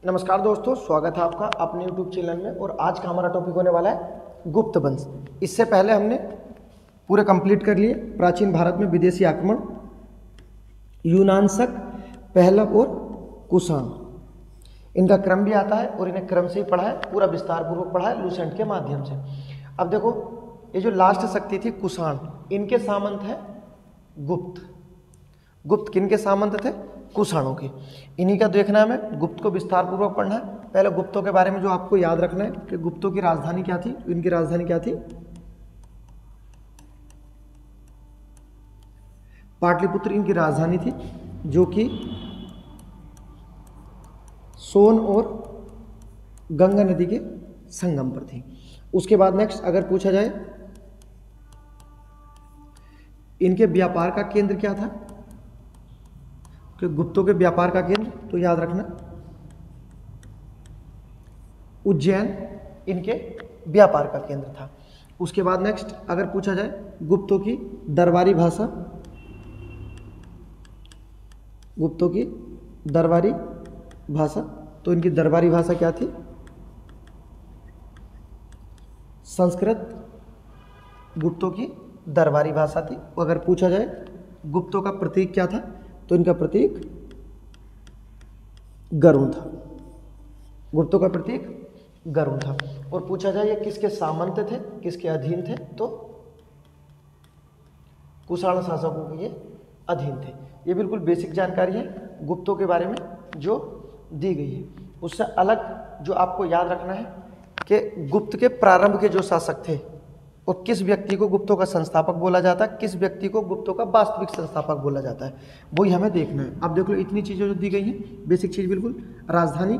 नमस्कार दोस्तों, स्वागत है आपका अपने YouTube चैनल में। और आज का हमारा टॉपिक होने वाला है गुप्त वंश। इससे पहले हमने पूरे कंप्लीट कर लिए प्राचीन भारत में विदेशी आक्रमण, यूनान शक, पहलव और कुषाण। इनका क्रम भी आता है और इन्हें क्रम से ही पढ़ा है, पूरा विस्तार पूर्वक पढ़ा है लूसेंट के माध्यम से। अब देखो, ये जो लास्ट शक्ति थी कुषाण, इनके सामंत है गुप्त। गुप्त किन के सामंत थे? कुषाणों के। इन्हीं का देखना है हमें, गुप्त को विस्तार पूर्वक पढ़ना है। पहले गुप्तों के बारे में जो आपको याद रखना है कि गुप्तों की राजधानी क्या थी। इनकी राजधानी क्या थी? पाटलिपुत्र इनकी राजधानी थी, जो कि सोन और गंगा नदी के संगम पर थी। उसके बाद नेक्स्ट अगर पूछा जाए इनके व्यापार का केंद्र क्या था, कि गुप्तों के व्यापार का केंद्र, तो याद रखना उज्जैन इनके व्यापार का केंद्र था। उसके बाद नेक्स्ट अगर पूछा जाए गुप्तों की दरबारी भाषा, गुप्तों की दरबारी भाषा, तो इनकी दरबारी भाषा क्या थी? संस्कृत गुप्तों की दरबारी भाषा थी। अगर पूछा जाए गुप्तों का प्रतीक क्या था, तो इनका प्रतीक गरुड़ था। गुप्तों का प्रतीक गरुड़ था। और पूछा जाए ये किसके सामंत थे, किसके अधीन थे, तो कुषाण शासकों के ये अधीन थे। ये बिल्कुल बेसिक जानकारी है गुप्तों के बारे में जो दी गई है। उससे अलग जो आपको याद रखना है कि गुप्त के प्रारंभ के जो शासक थे और किस व्यक्ति को गुप्तों का संस्थापक बोला जाता है, किस व्यक्ति को गुप्तों का वास्तविक संस्थापक बोला जाता है, वही हमें देखना है। अब देख लो, इतनी चीज़ें जो दी गई हैं, बेसिक चीज़ बिल्कुल। राजधानी,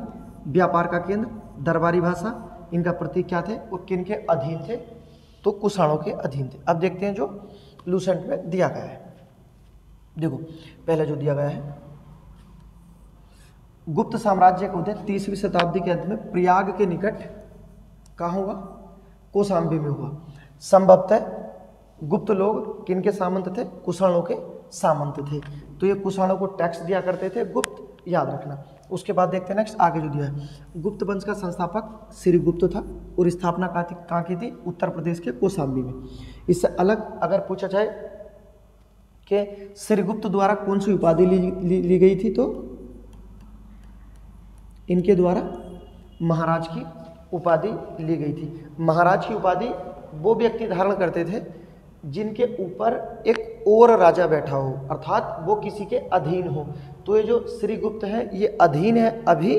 व्यापार का केंद्र, दरबारी भाषा, इनका प्रतीक क्या थे और किन के अधीन थे, तो कुषाणों के अधीन थे। अब देखते हैं जो लूसेंट में दिया गया है। देखो, पहले जो दिया गया है, गुप्त साम्राज्य का उदय 30वीं शताब्दी के अंत में प्रयाग के निकट कहाँ हुआ? कौशाम्बी में हुआ। संभवतः गुप्त लोग किनके सामंत थे? कुषाणों के सामंत थे। तो ये कुषाणों को टैक्स दिया करते थे, गुप्त, याद रखना। उसके बाद देखते हैं नेक्स्ट आगे जो दिया है, गुप्त वंश का संस्थापक श्रीगुप्त था और स्थापना कहाँ की थी? उत्तर प्रदेश के कौशाम्बी में। इससे अलग अगर पूछा जाए कि श्रीगुप्त द्वारा कौन सी उपाधि ली गई थी, तो इनके द्वारा महाराज की उपाधि ली गई थी। महाराज की उपाधि वो व्यक्ति धारण करते थे जिनके ऊपर एक और राजा बैठा हो, अर्थात वो किसी के अधीन हो। तो ये जो श्रीगुप्त है ये अधीन है अभी,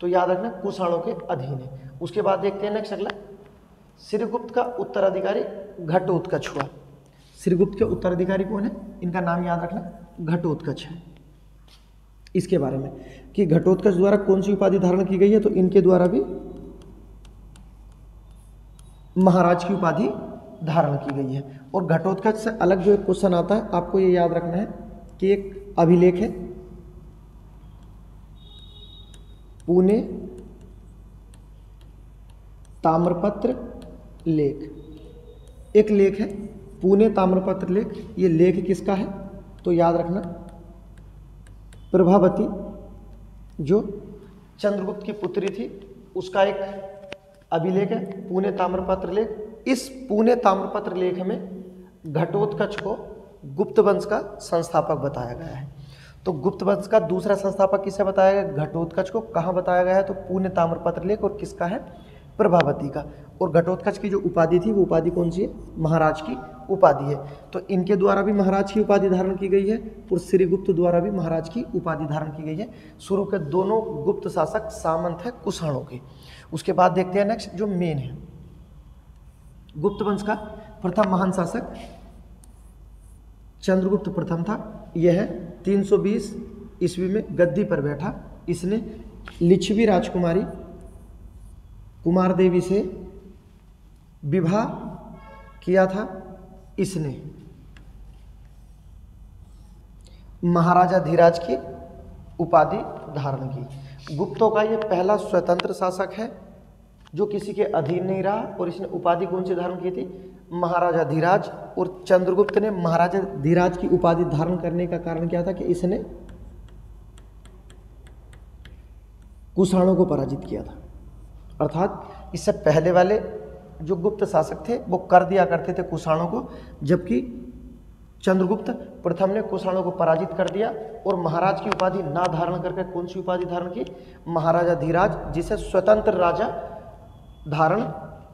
तो याद रखना कुषाणों के अधीन है। उसके बाद देखते हैं नेक्स्ट अगला, श्रीगुप्त का उत्तराधिकारी घटोत्कच हुआ। श्रीगुप्त के उत्तराधिकारी कौन है? इनका नाम याद रखना, घटोत्कच है। इसके बारे में कि घटोत्कच द्वारा कौन सी उपाधि धारण की गई है, तो इनके द्वारा भी महाराज की उपाधि धारण की गई है। और घटोत्कच से अलग जो एक क्वेश्चन आता है, आपको ये याद रखना है कि एक अभिलेख है, पुणे ताम्रपत्र लेख। एक लेख है पुणे ताम्रपत्र लेख। ये लेख किसका है? तो याद रखना प्रभावती, जो चंद्रगुप्त की पुत्री थी, उसका एक अभिलेख है पुणे ताम्रपत्र लेख। इस पुणे ताम्रपत्र लेख में घटोत्कच को गुप्त वंश का संस्थापक बताया गया है। तो गुप्त वंश का दूसरा संस्थापक किसे बताया गया? घटोत्कच को। कहाँ बताया गया है? तो पुणे ताम्रपत्र लेख। और किसका है? प्रभावती का। और घटोत्कच की जो उपाधि थी वो उपाधि कौन सी है? महाराज की उपाधि है। तो इनके द्वारा भी महाराज की उपाधि धारण की गई है और श्रीगुप्त द्वारा भी महाराज की उपाधि धारण की गई है। शुरू के दोनों गुप्त शासक सामंत है कुषाणों के। उसके बाद देखते हैं नेक्स्ट जो मेन है, गुप्त वंश का प्रथम महान शासक चंद्रगुप्त प्रथम था। यह 320 ईस्वी में गद्दी पर बैठा। इसने लिच्छवी राजकुमारी कुमार देवी से विवाह किया था। इसने महाराजा धीराज की उपाधि धारण की। गुप्तों का ये पहला स्वतंत्र शासक है जो किसी के अधीन नहीं रहा। और इसने उपाधि कौन सी धारण की थी? महाराजा धीराज। और चंद्रगुप्त ने महाराजा धीराज की उपाधि धारण करने का कारण क्या था? कि इसने कुषाणों को पराजित किया था। अर्थात इससे पहले वाले जो गुप्त शासक थे वो कर दिया करते थे कुषाणों को, जबकि चंद्रगुप्त प्रथम ने कुषाणों को पराजित कर दिया और महाराज की उपाधि ना धारण करके कौन सी उपाधि धारण की? महाराजा धीराज, जिसे स्वतंत्र राजा धारण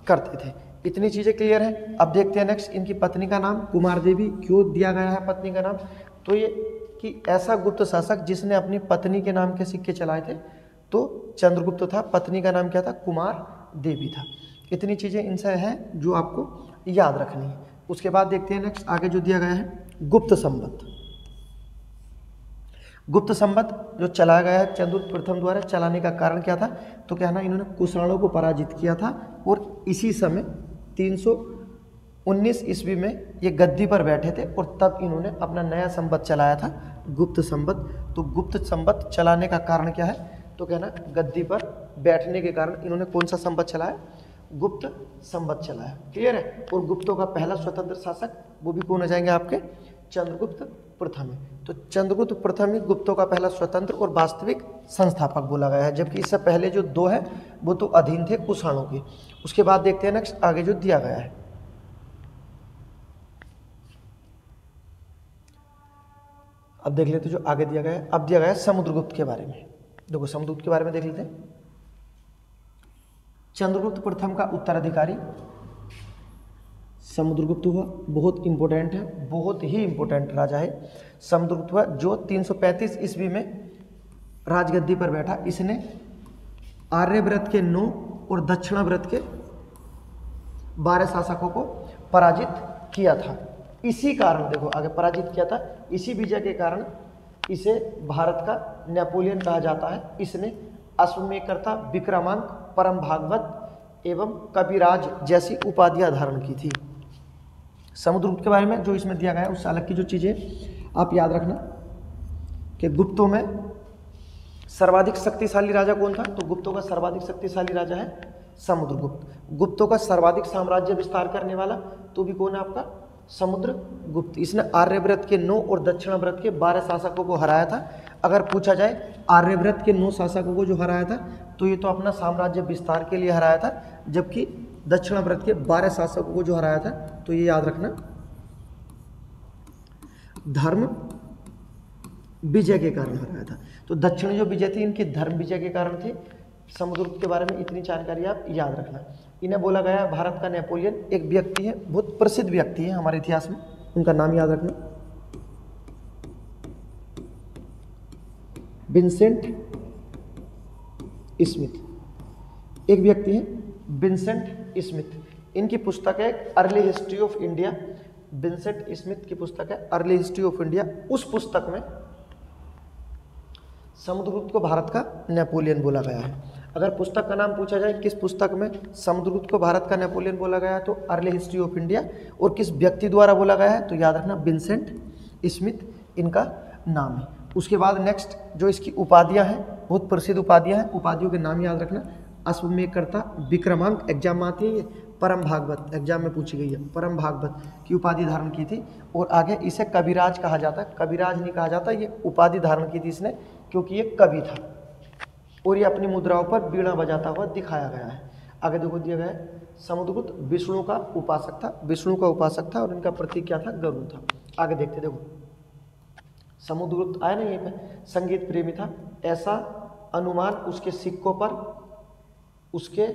करते थे। इतनी चीज़ें क्लियर है। अब देखते हैं नेक्स्ट, इनकी पत्नी का नाम कुमार देवी। क्यों दिया गया है पत्नी का नाम? तो ये कि ऐसा गुप्त शासक जिसने अपनी पत्नी के नाम के सिक्के चलाए थे तो चंद्रगुप्त था, पत्नी का नाम क्या था? कुमार देवी था। इतनी चीज़ें इनसे हैं जो आपको याद रखनी है। उसके बाद देखते हैं नेक्स्ट आगे जो दिया गया है, गुप्त संवत। गुप्त संवत जो चलाया गया है चंद्रगुप्त प्रथम द्वारा, चलाने का कारण क्या था? तो क्या ना, इन्होंने कुषाणों को पराजित किया था और इसी समय 319 ईस्वी में ये गद्दी पर बैठे थे और तब इन्होंने अपना नया संवत चलाया था, गुप्त संवत। तो गुप्त संवत चलाने का कारण क्या है? तो क्या ना, गद्दी पर बैठने के कारण इन्होंने कौन सा संवत चलाया? गुप्त संवत चलाया। क्लियर है। और गुप्तों का पहला स्वतंत्र शासक वो भी कौन हो जाएंगे आपके? चंद्रगुप्त प्रथम है। तो चंद्रगुप्त प्रथम ही गुप्तों का पहला स्वतंत्र और वास्तविक संस्थापक बोला गया है, जबकि इससे पहले जो दो है वो तो अधीन थे कुषाणों के। उसके बाद देखते हैं नेक्स्ट आगे जो दिया गया है। अब देख लेते जो आगे दिया गया है। अब दिया गया है समुद्रगुप्त के बारे में। देखो समुद्रगुप्त के बारे में देख लेते हैं। चंद्रगुप्त प्रथम का उत्तराधिकारी समुद्रगुप्त हुआ। बहुत इंपॉर्टेंट है, बहुत ही इंपॉर्टेंट राजा है समुद्रगुप्त हुआ, जो 335 ईस्वी में राजगद्दी पर बैठा। इसने आर्यव्रत के 9 और दक्षिणाव्रत के 12 शासकों को पराजित किया था। इसी कारण देखो आगे पराजित किया था, इसी विजय के कारण इसे भारत का नेपोलियन कहा जाता है। इसने अश्वमेधकर्ता, विक्रमांक, परम भागवत एवं कविराज जैसी उपाधियां धारण की थी। समुद्रगुप्त के बारे में जो इसमें दिया गया है उससे अलग की जो चीज़ें आप याद रखना कि गुप्तों में सर्वाधिक शक्तिशाली राजा कौन था? तो गुप्तों का सर्वाधिक शक्तिशाली राजा है समुद्रगुप्त। गुप्तों का सर्वाधिक साम्राज्य विस्तार करने वाला तो भी कौन है आपका? समुद्रगुप्त। इसने आर्यव्रत के 9 और दक्षिणाव्रत के 12 शासकों को हराया था। अगर पूछा जाए आर्यव्रत के 9 शासकों को जो हराया था तो ये तो अपना साम्राज्य विस्तार के लिए हराया था, जबकि दक्षिणाव्रत के 12 शासकों को जो हराया था तो ये याद रखना धर्म विजय के कारण हराया था। तो दक्षिण जो विजय थी इनकी धर्म विजय के कारण थी। समुद्रगुप्त के बारे में इतनी जानकारी आप याद रखना। इन्हें बोला गया है भारत का नेपोलियन। एक व्यक्ति है, बहुत प्रसिद्ध व्यक्ति है हमारे इतिहास में, उनका नाम याद रखना, विंसेंट स्मिथ। एक व्यक्ति है विंसेंट स्मिथ। इनकी पुस्तक है early history of India. Vincent Smith की पुस्तक है अर्ली हिस्ट्री ऑफ इंडिया। उस पुस्तक में समुद्रगुप्त को भारत का नेपोलियन बोला गया है। अगर पुस्तक का नाम पूछा जाए किस पुस्तक में समुद्रगुप्त को भारत का नेपोलियन बोला गया है तो अर्ली हिस्ट्री ऑफ इंडिया। और किस व्यक्ति द्वारा बोला गया है तो याद रखना विंसेंट स्मिथ इनका नाम है। उसके बाद नेक्स्ट जो इसकी उपाधियां हैं, बहुत प्रसिद्ध उपाधियां हैं, उपाधियों के नाम याद रखना। अश्वमेधकर्ता, विक्रमांक एग्जाम में आती है, परम भागवत एग्जाम में पूछी गई है, परम भागवत की उपाधि धारण की थी। और आगे इसे कविराज कहा जाता है। कविराज नहीं कहा जाता, ये उपाधि धारण की थी इसने क्योंकि ये कवि था और ये अपनी मुद्राओं पर बीड़ा बजाता हुआ दिखाया गया है। आगे देखो दिया गया है समुद्रगुप्त विष्णु का उपासक था। विष्णु का उपासक था और इनका प्रतीक क्या था? गरुड़ था। आगे देखते देखो समुद्रगुप्त आया ना यहीं पे, संगीत प्रेमी था। ऐसा अनुमान उसके सिक्कों पर उसके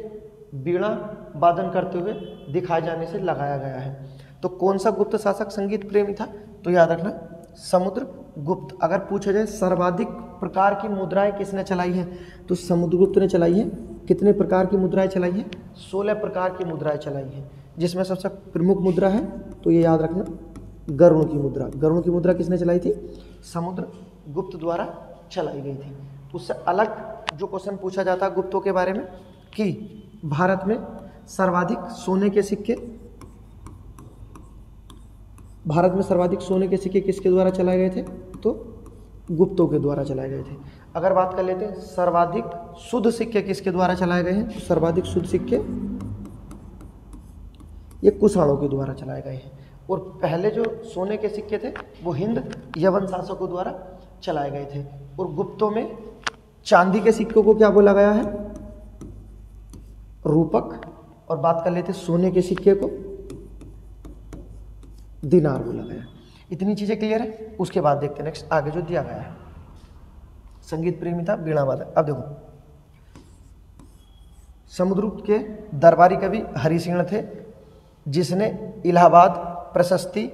बीड़ा वादन करते हुए दिखाए जाने से लगाया गया है। तो कौन सा गुप्त शासक संगीत प्रेमी था? तो याद रखना समुद्रगुप्त। अगर पूछा जाए सर्वाधिक प्रकार की मुद्राएं किसने चलाई है तो समुद्रगुप्त ने चलाई है। कितने प्रकार की मुद्राएं चलाई है? 16 प्रकार की मुद्राएं चलाई है, जिसमें सबसे प्रमुख मुद्रा है तो ये याद रखना गरुड़ की मुद्रा। गरुड़ की मुद्रा किसने चलाई थी? समुद्रगुप्त द्वारा चलाई गई थी। उससे अलग जो क्वेश्चन पूछा जाता है गुप्तों के बारे में कि भारत में सर्वाधिक सोने के सिक्के, भारत में सर्वाधिक सोने के सिक्के किसके द्वारा चलाए गए थे? तो गुप्तों के द्वारा चलाए गए थे। अगर बात कर लेते हैं सर्वाधिक शुद्ध सिक्के किसके द्वारा चलाए गए हैं तो सर्वाधिक शुद्ध सिक्के ये कुषाणों के द्वारा चलाए गए हैं। और पहले जो सोने के सिक्के थे वो हिंद यवन शासकों द्वारा चलाए गए थे। और गुप्तों में चांदी के सिक्कों को क्या बोला गया है? रूपक। और बात कर लेते सोने के सिक्के को दिनार बोला गया। इतनी चीजें क्लियर है। उसके बाद देखते हैं नेक्स्ट आगे जो दिया गया है। संगीत प्रेमी था, वीणा वादक। अब देखो, समुद्रगुप्त के दरबारी कवि हरिसिंह थे, जिसने इलाहाबाद प्रशस्ति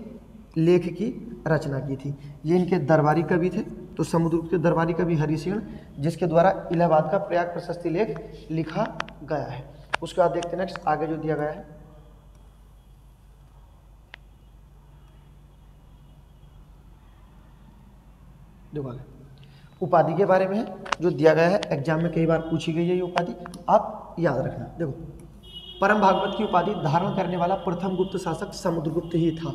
लेख की रचना की थी। ये इनके दरबारी कवि थे। तो समुद्रगुप्त के दरबारी कवि हरिसिंह, जिसके द्वारा इलाहाबाद का प्रयाग प्रशस्ति लेख लिखा गया है। उसके बाद देखते हैं नेक्स्ट आगे जो दिया गया है। देखो आगे उपाधि के बारे में है, जो दिया गया है, एग्जाम में कई बार पूछी गई है ये उपाधि, आप याद रखना। देखो, परम भागवत की उपाधि धारण करने वाला प्रथम गुप्त शासक समुद्रगुप्त ही था।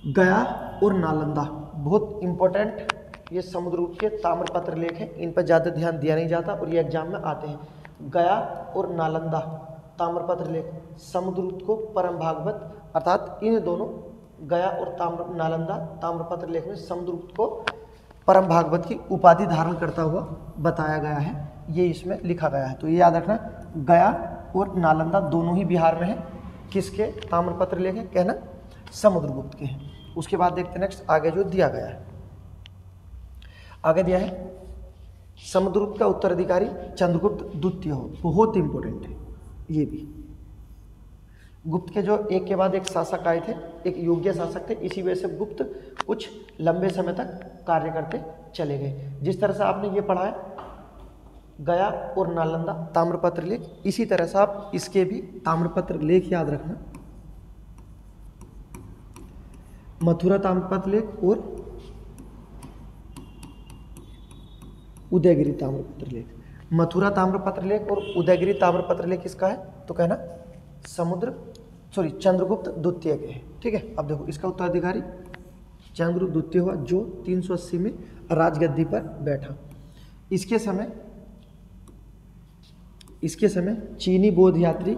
गया और नालंदा बहुत इंपॉर्टेंट, ये समुद्रगुप्त के ताम्रपत्र लेख हैं, इन पर ज़्यादा ध्यान दिया नहीं जाता और ये एग्जाम में आते हैं। गया और नालंदा ताम्रपत्र लेख समुद्रगुप्त को परम भागवत, अर्थात इन दोनों गया और नालंदा ताम्रपत्र लेख में समुद्रगुप्त को परम भागवत की उपाधि धारण करता हुआ बताया गया है। ये इसमें लिखा गया है, तो ये याद रखना। गया और नालंदा दोनों ही बिहार में है। किसके ताम्रपत्र लेख हैं? कहना समुद्रगुप्त के हैं। उसके बाद देखते हैं नेक्स्ट आगे जो दिया गया है। आगे दिया है समुद्रगुप्त का उत्तराधिकारी चंद्रगुप्त द्वितीय हो। बहुत इंपॉर्टेंट है ये भी। गुप्त के जो एक के बाद एक शासक आए थे, एक योग्य शासक थे, इसी वजह से गुप्त कुछ लंबे समय तक कार्य करते चले गए। जिस तरह से आपने ये पढ़ा है गया और नालंदा ताम्रपत्र लेख, इसी तरह से आप इसके भी ताम्रपत्र लेख याद रखना। मथुरा ताम्रपत्र लेख और उदयगिरी ताम्रपत्र लेख। मथुरा ताम्रपत्र लेख और उदयगिरी ताम्रपत्र लेख किसका है? तो कहना चंद्रगुप्त द्वितीय के है। ठीक है। अब देखो, इसका उत्तराधिकारी चंद्रगुप्त द्वितीय हुआ, जो 380 में राजगद्दी पर बैठा। इसके समय चीनी बौद्ध यात्री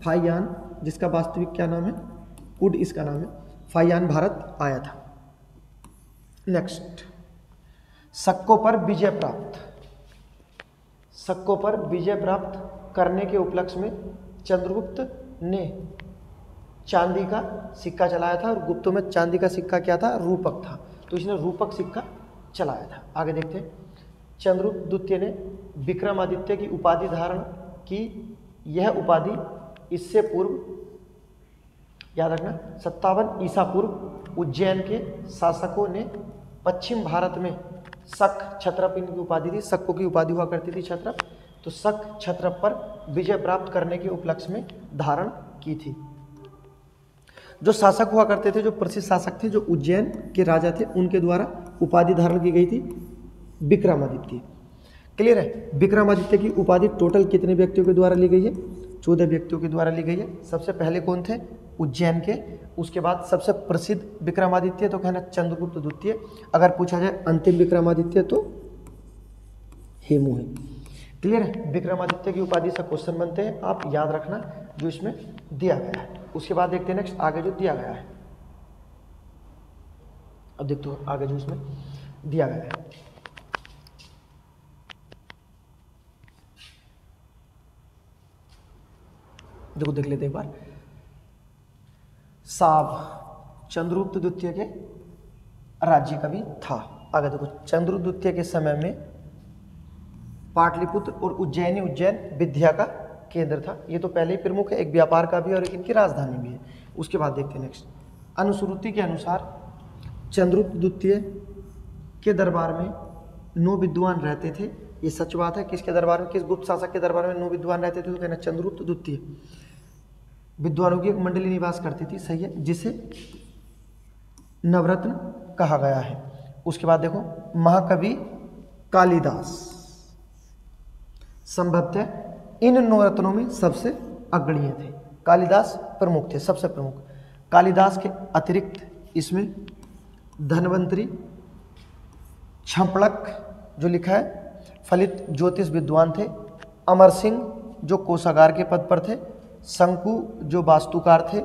फाइयान, जिसका वास्तविक क्या नाम है? कुड इसका नाम है, फाइयान भारत आया था। नेक्स्ट, शक्कों पर विजय प्राप्त करने के उपलक्ष्य में चंद्रगुप्त ने चांदी का सिक्का चलाया था, और गुप्तों में चांदी का सिक्का क्या था? रूपक था, तो इसने रूपक सिक्का चलाया था। आगे देखते हैं। चंद्रगुप्त द्वितीय ने विक्रमादित्य की उपाधि धारण की। यह उपाधि इससे पूर्व, याद रखना, 57 ईसा पूर्व उज्जैन के शासकों ने पश्चिम भारत में शक छत्रप, इनकी उपाधि थी, शक्कों की उपाधि हुआ करती थी छत्रप, तो शक छत्रप पर विजय प्राप्त करने के उपलक्ष्य में धारण की थी। जो शासक हुआ करते थे, जो प्रसिद्ध शासक थे, जो उज्जैन के राजा थे, उनके द्वारा उपाधि धारण की गई थी विक्रमादित्य। क्लियर है? विक्रमादित्य की उपाधि टोटल कितने व्यक्तियों के द्वारा ली गई है? 14 व्यक्तियों के द्वारा ली गई है। सबसे पहले कौन थे? उज्जैन के। उसके बाद सबसे प्रसिद्ध विक्रमादित्य, तो कहना चंद्रगुप्त द्वितीय। अगर पूछा जाए अंतिम विक्रमादित्य, तो हेमू है। क्लियर है? विक्रमादित्य की उपाधि से क्वेश्चन बनते हैं, आप याद रखना जो इसमें दिया गया है। उसके बाद देखते हैं नेक्स्ट आगे जो दिया गया है। अब देखते हो आगे जो इसमें दिया गया है। देखो, देख लेते एक बार। साब चंद्रगुप्त द्वितीय के राज्य कवि था। आगे देखो, चंद्रगुप्त द्वितीय के समय में पाटलिपुत्र और उज्जैन विद्या का केंद्र था। ये तो पहले ही प्रमुख है, एक व्यापार का भी और एक इनकी राजधानी भी है। उसके बाद देखते हैं नेक्स्ट। अनुश्रुति के अनुसार चंद्रगुप्त द्वितीय के दरबार में 9 विद्वान रहते थे। ये सच बात है। किसके दरबार में, किस गुप्त शासक के दरबार में 9 विद्वान रहते थे? तो कहना चंद्रगुप्त द्वितीय। विद्वानों की एक मंडली निवास करती थी, सही है, जिसे नवरत्न कहा गया है। उसके बाद देखो, महाकवि कालिदास संभवतः इन 9 रत्नों में सबसे अग्रणीय थे। कालिदास प्रमुख थे, सबसे प्रमुख। कालिदास के अतिरिक्त इसमें धन्वंतरी, छंपड़क जो लिखा है, फलित ज्योतिष विद्वान थे, अमर सिंह जो कोषागार के पद पर थे, शंकु जो वास्तुकार थे,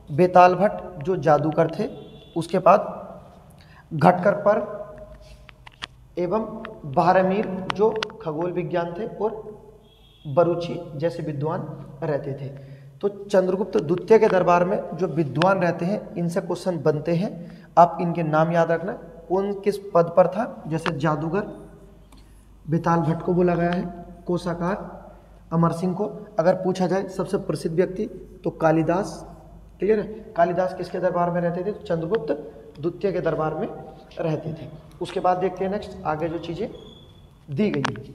बेताल भट्ट जो जादूगर थे, उसके बाद घटकर पर एवं बारहमीर जो खगोल विज्ञान थे और बरूची जैसे विद्वान रहते थे। तो चंद्रगुप्त द्वितीय के दरबार में जो विद्वान रहते हैं इनसे क्वेश्चन बनते हैं। आप इनके नाम याद रखना, कौन किस पद पर था। जैसे जादूगर बेताल भट्ट को बोला गया है, कोषाकार अमर सिंह को। अगर पूछा जाए सबसे प्रसिद्ध व्यक्ति तो कालिदास। क्लियर है, कालिदास किसके दरबार में रहते थे? तो चंद्रगुप्त द्वितीय के दरबार में रहते थे। उसके बाद देखते हैं नेक्स्ट आगे जो चीजें दी गई है।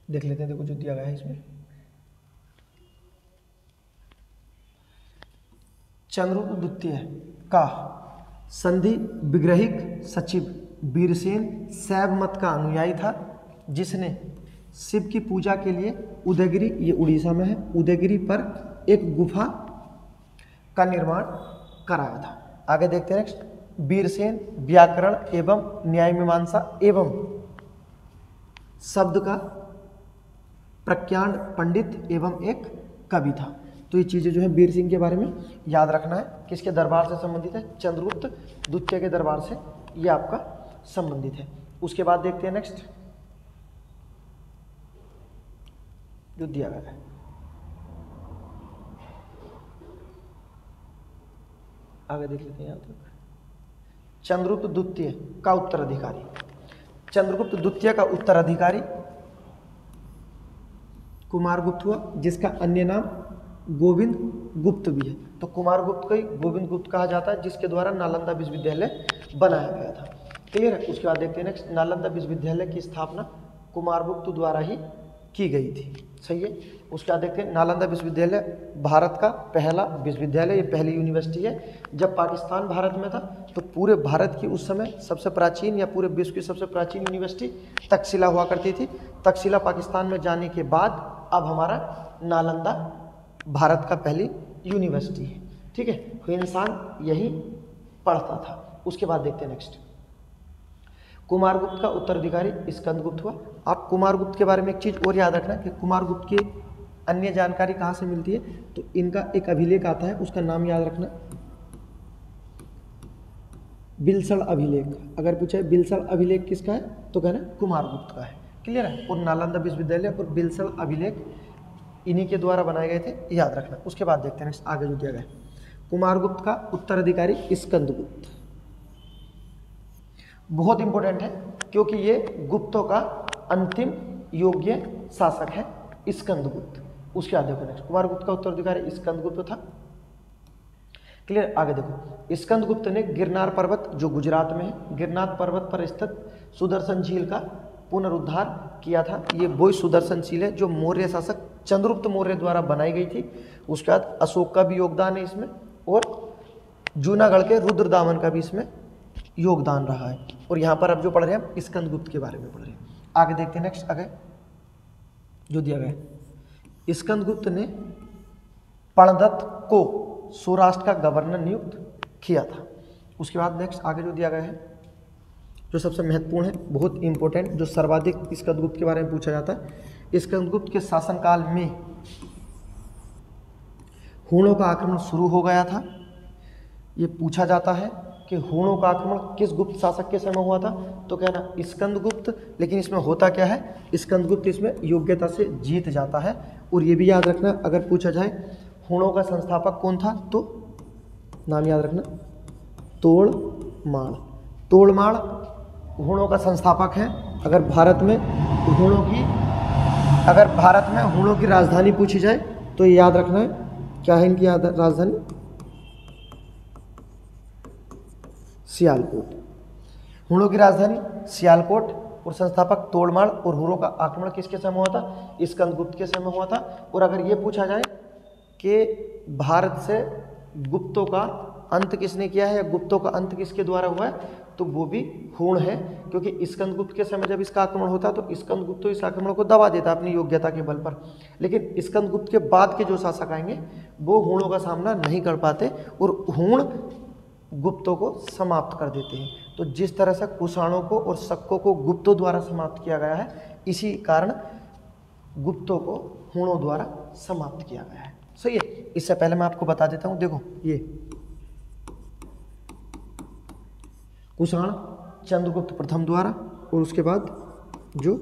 देख लेते हैं, देखो जो दिया गया है इसमें। चंद्रगुप्त द्वितीय का संधि विग्रहिक सचिव वीरसेन शैव मत का अनुयायी था, जिसने शिव की पूजा के लिए उदयगिरी, ये उड़ीसा में है, उदयगिरी पर एक गुफा का निर्माण कराया था। आगे देखते हैं नेक्स्ट। वीरसेन व्याकरण एवं न्याय मीमांसा एवं शब्द का प्रज्ञान पंडित एवं एक कवि था। तो ये चीज़ें जो है वीर सिंह के बारे में याद रखना है। किसके दरबार से संबंधित है? चंद्रगुप्त द्वितीय के दरबार से ये आपका संबंधित है। उसके बाद देखते हैं नेक्स्ट जो दिया गया है। आगे देख लेते हैं यहाँ तक। चंद्रगुप्त द्वितीय का उत्तराधिकारी, चंद्रगुप्त द्वितीय का उत्तराधिकारी कुमारगुप्त हुआ, जिसका अन्य नाम गोविंद गुप्त भी है। तो कुमारगुप्त को ही गोविंद गुप्त कहा जाता है, जिसके द्वारा नालंदा विश्वविद्यालय बनाया गया था। क्लियर है। उसके बाद देखते हैं नेक्स्ट। नालंदा विश्वविद्यालय की स्थापना कुमारगुप्त द्वारा ही की गई थी। सही है। उसके बाद देखते हैं नालंदा विश्वविद्यालय भारत का पहला विश्वविद्यालय, ये पहली यूनिवर्सिटी है। जब पाकिस्तान भारत में था तो पूरे भारत की उस समय सबसे प्राचीन या पूरे विश्व की सबसे प्राचीन यूनिवर्सिटी तक्षशिला हुआ करती थी। तक्षशिला पाकिस्तान में जाने के बाद अब हमारा नालंदा भारत का पहली यूनिवर्सिटी है। ठीक है। कोई इंसान यही पढ़ता था। उसके बाद देखते हैं नेक्स्ट। कुमारगुप्त का उत्तराधिकारी स्कंदगुप्त हुआ। आप कुमारगुप्त के बारे में एक चीज़ और याद रखना कि कुमारगुप्त की अन्य जानकारी कहाँ से मिलती है, तो इनका एक अभिलेख आता है, उसका नाम याद रखना, बिलसड़ अभिलेख। अगर पूछे बिलसड़ अभिलेख किसका है तो कहना कुमारगुप्त का है। क्लियर है। और नालंदा विश्वविद्यालय और बिलसड़ अभिलेख इन्हीं के द्वारा बनाए गए थे, याद रखना। उसके बाद देखते हैं नेक्स्ट आगे जो दिया गया। कुमारगुप्त का उत्तराधिकारी स्कंदगुप्त बहुत इंपॉर्टेंट है, क्योंकि ये गुप्तों का अंतिम योग्य शासक है स्कंदगुप्त। उसके बाद देखो नेक्स्ट। कुमारगुप्त का उत्तराधिकारी स्कंदगुप्त था। क्लियर। आगे देखो। स्कंदगुप्त ने गिरनार पर्वत जो गुजरात में है, गिरनार पर्वत पर स्थित सुदर्शन झील का पुनरुद्धार किया था। ये वही सुदर्शन झील है जो मौर्य शासक चंद्रगुप्त मौर्य द्वारा बनाई गई थी। उसके बाद अशोक का भी योगदान है इसमें, और जूनागढ़ के रुद्रदामन का भी इसमें योगदान रहा है। और यहाँ पर अब जो पढ़ रहे हैं हम स्कंदगुप्त के बारे में पढ़ रहे हैं। आगे देखते हैं नेक्स्ट आगे जो दिया गया है। स्कंदगुप्त ने प्रणदत्त को सौराष्ट्र का गवर्नर नियुक्त किया था। उसके बाद नेक्स्ट आगे जो दिया गया है, जो सबसे महत्वपूर्ण है, बहुत इंपॉर्टेंट, जो सर्वाधिक स्कंदगुप्त के बारे में पूछा जाता है। स्कंदगुप्त के शासनकाल में हूणों का आक्रमण शुरू हो गया था। ये पूछा जाता है कि हूणों का आक्रमण किस गुप्त शासक के समय हुआ था, तो कहना स्कंदगुप्त। लेकिन इसमें होता क्या है, स्कंदगुप्त इसमें योग्यता से जीत जाता है। और ये भी याद रखना, अगर पूछा जाए हूणों का संस्थापक कौन था, तो नाम याद रखना, तोड़माड़। तोड़माड़ हूणों का संस्थापक है। अगर भारत में हूणों की राजधानी पूछी जाए तो ये याद रखना है, क्या है इनकी राजधानी, सियालकोट। हूणों की राजधानी सियालकोट और संस्थापक तोड़माड़। और हूणों का आक्रमण किसके समय हुआ था, स्कंदगुप्त के समय हुआ था। और अगर ये पूछा जाए कि भारत से गुप्तों का अंत किसने किया है या गुप्तों का अंत किसके द्वारा हुआ है, तो वो भी हूण है, क्योंकि स्कंदगुप्त के समय जब इसका आक्रमण होता तो स्कंदगुप्त तो इस आक्रमण को दबा देता अपनी योग्यता के बल पर। लेकिन स्कंदगुप्त के बाद के जो शासक आएंगे वो हूणों का सामना नहीं कर पाते और हूण गुप्तों को समाप्त कर देते हैं। तो जिस तरह से कुषाणों को और शकों को गुप्तों द्वारा समाप्त किया गया है, इसी कारण गुप्तों को हूणों द्वारा समाप्त किया गया है। सही है। इससे पहले मैं आपको बता देता हूं, देखो ये कुषाण चंद्रगुप्त प्रथम द्वारा और उसके बाद जो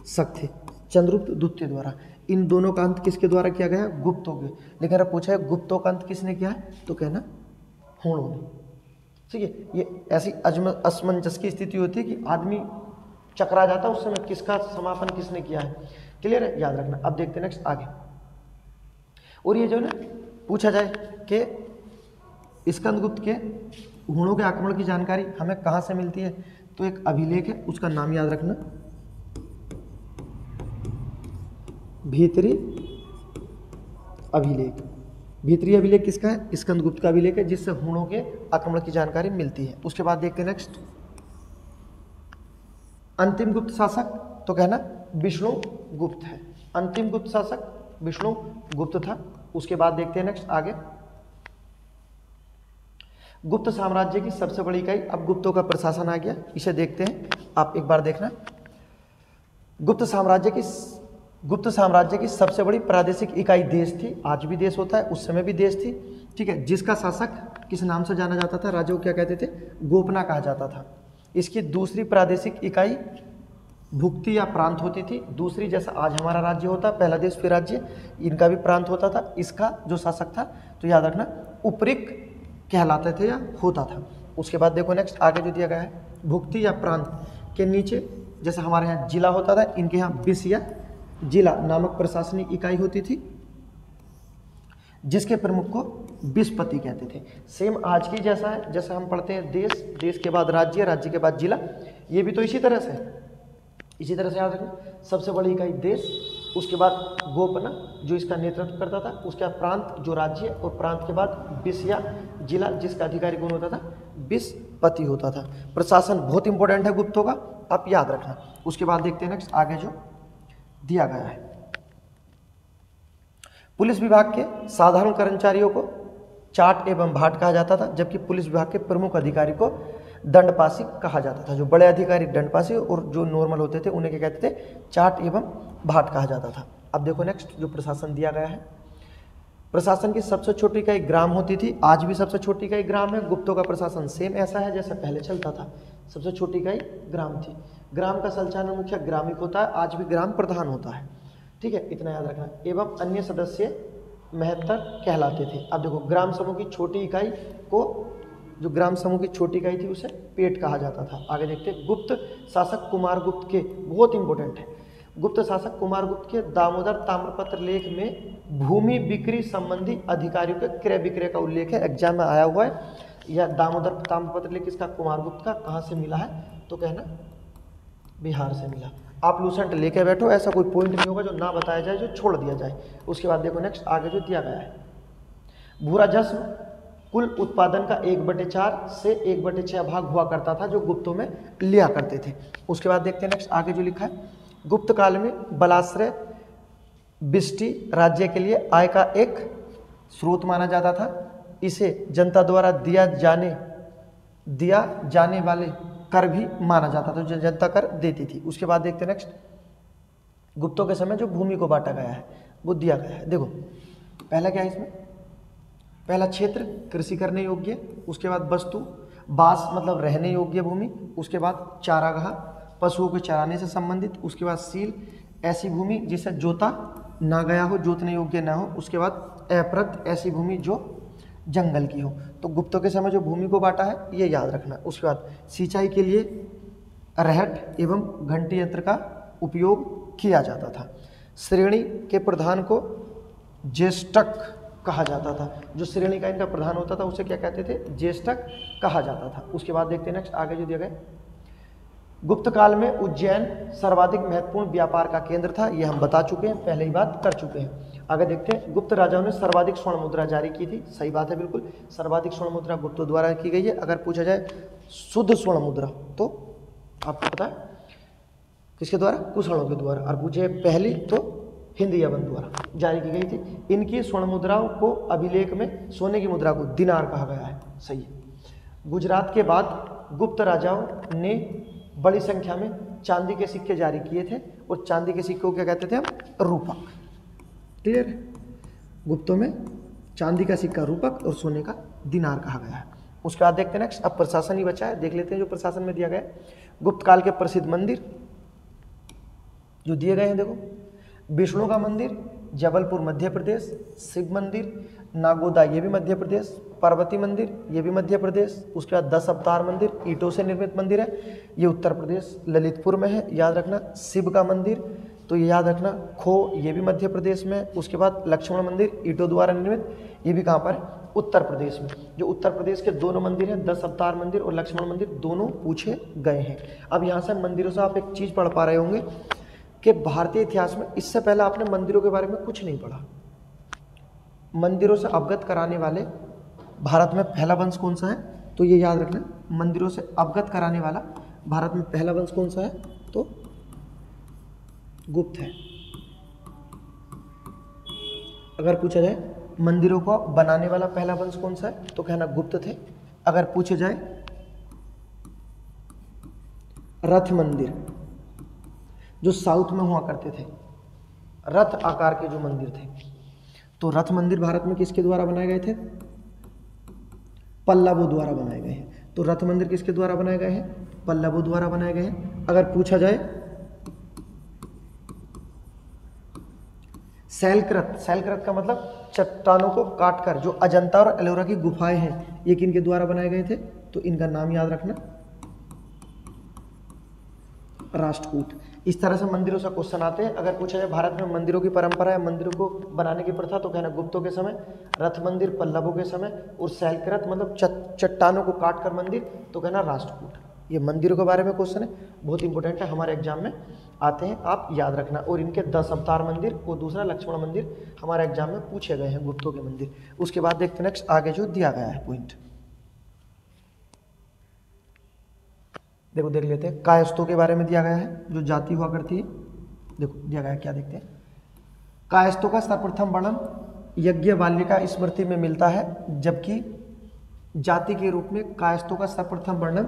शक थे चंद्रगुप्त द्वितीय द्वारा, इन दोनों का अंत किसके द्वारा किया गया है? गुप्तों के। लेकिन अगर पूछा है गुप्तों का अंत किसने किया है तो कहना हूणों ने। ठीक है। ये ऐसी असमंजस की स्थिति होती है कि आदमी चकरा जाता है उस समय किसका समापन किसने किया है। क्लियर है, याद रखना। अब देखते हैं नेक्स्ट आगे। और ये जो ना पूछा जाए कि स्कंदगुप्त के हूणों के आक्रमण की जानकारी हमें कहाँ से मिलती है, तो एक अभिलेख है, उसका नाम याद रखना, भीतरी अभिलेख। भीतरी अभिलेख किसका है? स्कंदगुप्त का अभिलेख है, जिससे हूणों के आक्रमण की जानकारी मिलती है। उसके बाद देखते हैं नेक्स्ट, अंतिम गुप्त शासक तो कहना विष्णु गुप्त है। अंतिम गुप्त शासक विष्णु गुप्त था। उसके बाद देखते हैं नेक्स्ट आगे, गुप्त साम्राज्य की सबसे बड़ी इकाई, अब गुप्तों का प्रशासन आ गया, इसे देखते हैं। आप एक बार देखना, गुप्त साम्राज्य की सबसे बड़ी प्रादेशिक इकाई देश थी। आज भी देश होता है, उस समय भी देश थी। ठीक है। जिसका शासक किस नाम से जाना जाता था? राजा को क्या कहते थे? गोपना कहा जाता था। इसकी दूसरी प्रादेशिक इकाई भुक्ति या प्रांत होती थी। दूसरी, जैसा आज हमारा राज्य होता है, पहला देश फिर राज्य, इनका भी प्रांत होता था। इसका जो शासक था तो याद रखना उपरिक कहलाते थे या होता था। उसके बाद देखो नेक्स्ट आगे जो दिया गया है, भुक्ति या प्रांत के नीचे जैसे हमारे यहाँ जिला होता था, इनके यहाँ विस या जिला नामक प्रशासनिक इकाई होती थी, जिसके प्रमुख को विस्पति कहते थे। सेम आज की जैसा है, जैसे हम पढ़ते हैं देश, देश के बाद राज्य, राज्य के बाद जिला, ये भी तो इसी तरह से याद रखना। सबसे बड़ी इकाई देश, उसके बाद गोपना जो इसका नेतृत्व करता था, उसके बाद प्रांत जो राज्य, और प्रांत के बाद विस या जिला जिसका अधिकारी गुण होता था विस्पति होता था। प्रशासन बहुत इंपॉर्टेंट है गुप्तों का, आप याद रखना। उसके बाद देखते हैं नेक्स्ट आगे जो दिया गया है, पुलिस विभाग के साधारण कर्मचारियों को चाट एवं भाट कहा जाता था, जबकि पुलिस विभाग के प्रमुख अधिकारी को दंडपासी कहा जाता था। जो बड़े अधिकारी दंडपासी और जो नॉर्मल होते थे उन्हें क्या कहते थे? चाट एवं भाट कहा जाता था। अब देखो नेक्स्ट जो प्रशासन दिया गया है, प्रशासन की सबसे छोटी इकाई ग्राम होती थी। आज भी सबसे छोटी इकाई ग्राम है। गुप्तों का प्रशासन सेम ऐसा है जैसा पहले चलता था, सबसे छोटी इकाई ग्राम थी। ग्राम का संचालन मुख्य ग्रामीण होता है, आज भी ग्राम प्रधान होता है। ठीक है, इतना याद रखना। एवं अन्य सदस्य महत्तर कहलाते थे। अब देखो ग्राम समूह की छोटी इकाई को, जो ग्राम समूह की छोटी इकाई थी उसे पेट कहा जाता था। आगे देखते हैं, गुप्त शासक कुमारगुप्त के, बहुत इंपॉर्टेंट है, गुप्त शासक कुमारगुप्त के दामोदर ताम्रपत्र लेख में भूमि बिक्री संबंधी अधिकारियों के क्रय विक्रय का उल्लेख है। एग्जाम में आया हुआ है। यह दामोदर ताम्रपत्र लेख इसका कुमारगुप्त का कहाँ से मिला है तो कहना बिहार से मिला। आप लूसेंट लेके बैठो, ऐसा कोई पॉइंट नहीं होगा जो ना बताया जाए, जो छोड़ दिया जाए। उसके बाद देखो नेक्स्ट आगे जो दिया गया है, भूरा जश्न कुल उत्पादन का 1/4 से 1/6 भाग हुआ करता था, जो गुप्तों में लिया करते थे। उसके बाद देखते हैं नेक्स्ट आगे जो लिखा है, गुप्त काल में बलाश्रय बिष्टि राज्य के लिए आय का एक स्रोत माना जाता था। इसे जनता द्वारा दिया जाने वाले कर भी माना जाता था, जो जनता कर देती थी। उसके बाद देखते हैं नेक्स्ट, गुप्तों के समय जो भूमि को बांटा गया है वो दिया गया है। देखो पहला क्या है इसमें, पहला क्षेत्र कृषि करने योग्य, उसके बाद वस्तु बास मतलब रहने योग्य भूमि, उसके बाद चारागाह पशुओं के चराने से संबंधित, उसके बाद सील ऐसी भूमि जिसे जोता ना गया हो, जोतने योग्य ना हो, उसके बाद अप्रत ऐसी भूमि जो जंगल की हो। तो गुप्तों के समय जो भूमि को बांटा है ये याद रखना। उसके बाद सिंचाई के लिए रहट एवं घंटी यंत्र का उपयोग किया जाता था। श्रेणी के प्रधान को ज्येष्ठक कहा जाता था, जो श्रेणी का इनका प्रधान होता था उसे क्या कहते थे, ज्येष्ठक कहा जाता था। उसके बाद देखते हैं नेक्स्ट आगे जो दिया गया, गुप्त काल में उज्जैन सर्वाधिक महत्वपूर्ण व्यापार का केंद्र था। यह हम बता चुके हैं, पहले ही बात कर चुके हैं। आगे देखते हैं, गुप्त राजाओं ने सर्वाधिक स्वर्ण मुद्रा जारी की थी। सही बात है, बिल्कुल सर्वाधिक स्वर्ण मुद्रा गुप्तों द्वारा की गई है। अगर पूछा जाए शुद्ध स्वर्ण मुद्रा तो आपको पता है किसके द्वारा, कुषाणों के द्वारा, और पूछे पहली तो हिंदी यवन द्वारा जारी की गई थी। इनकी स्वर्ण मुद्राओं को अभिलेख में सोने की मुद्रा को दिनार कहा गया है। सही है। गुजरात के बाद गुप्त राजाओं ने बड़ी संख्या में चांदी के सिक्के जारी किए थे, और चांदी के सिक्कों को क्या कहते थे हम, रूपक। क्लियर? गुप्तों में चांदी का सिक्का रूपक और सोने का दिनार कहा गया है। उसके बाद देखते हैं नेक्स्ट, अब प्रशासन ही बचा है, देख लेते हैं जो प्रशासन में दिया गया है। गुप्त काल के प्रसिद्ध मंदिर जो दिए गए हैं, देखो विष्णु का मंदिर जबलपुर मध्य प्रदेश, शिव मंदिर नागोदा ये भी मध्य प्रदेश, पार्वती मंदिर ये भी मध्य प्रदेश, उसके बाद 10 अवतार मंदिर ईंटों से निर्मित मंदिर है, ये उत्तर प्रदेश ललितपुर में है, याद रखना। शिव का मंदिर तो ये याद रखना खो ये भी मध्य प्रदेश में है। उसके बाद लक्ष्मण मंदिर ईंटों द्वारा निर्मित, ये भी कहाँ पर है? उत्तर प्रदेश में। जो उत्तर प्रदेश के दोनों मंदिर हैं, 10 अवतार मंदिर और लक्ष्मण मंदिर, दोनों पूछे गए हैं। अब यहाँ से मंदिरों से आप एक चीज़ पढ़ पा रहे होंगे कि भारतीय इतिहास में इससे पहले आपने मंदिरों के बारे में कुछ नहीं पढ़ा। मंदिरों से अवगत कराने वाले भारत में पहला वंश कौन सा है? तो ये याद रखना, मंदिरों से अवगत कराने वाला भारत में पहला वंश कौन सा है? तो गुप्त है। अगर पूछा जाए मंदिरों को बनाने वाला पहला वंश कौन सा है, तो कहना गुप्त थे। अगर पूछे जाए रथ मंदिर जो साउथ में हुआ करते थे, रथ आकार के जो मंदिर थे, तो रथ मंदिर भारत में किसके द्वारा बनाए गए थे? पल्लवों द्वारा बनाए गए हैं। तो रथ मंदिर किसके द्वारा बनाए गए हैं? पल्लवों द्वारा बनाए गए हैं। अगर पूछा जाए शैलकृत, शैलकृत का मतलब चट्टानों को काटकर जो अजंता और एलोरा की गुफाएं हैं, ये किनके द्वारा बनाए गए थे? तो इनका नाम याद रखना, राष्ट्रकूट। इस तरह से मंदिरों से क्वेश्चन आते हैं। अगर पूछा जाए भारत में मंदिरों की परंपरा है, मंदिरों को बनाने की प्रथा, तो कहना गुप्तों के समय, रथ मंदिर पल्लवों के समय, और शैलकृत मतलब चट्टानों को काटकर मंदिर, तो कहना राष्ट्रकूट। ये मंदिरों के बारे में क्वेश्चन है, बहुत इंपॉर्टेंट है, हमारे एग्जाम में आते हैं, आप याद रखना। और इनके 10 अवतार मंदिर और दूसरा लक्ष्मण मंदिर हमारे एग्जाम में पूछे गए हैं, गुप्तों के मंदिर। उसके बाद देखते हैं नेक्स्ट आगे जो दिया गया है पॉइंट, देखो देख लेते हैं। कायस्थों के बारे में दिया गया है, जो जाति हुआ करती है, देखो दिया गया है, क्या देखते हैं। कायस्थों का सर्वप्रथम वर्णन यज्ञवाल्यका स्मृति में मिलता है, जबकि जाति के रूप में कायस्थों का सर्वप्रथम वर्णन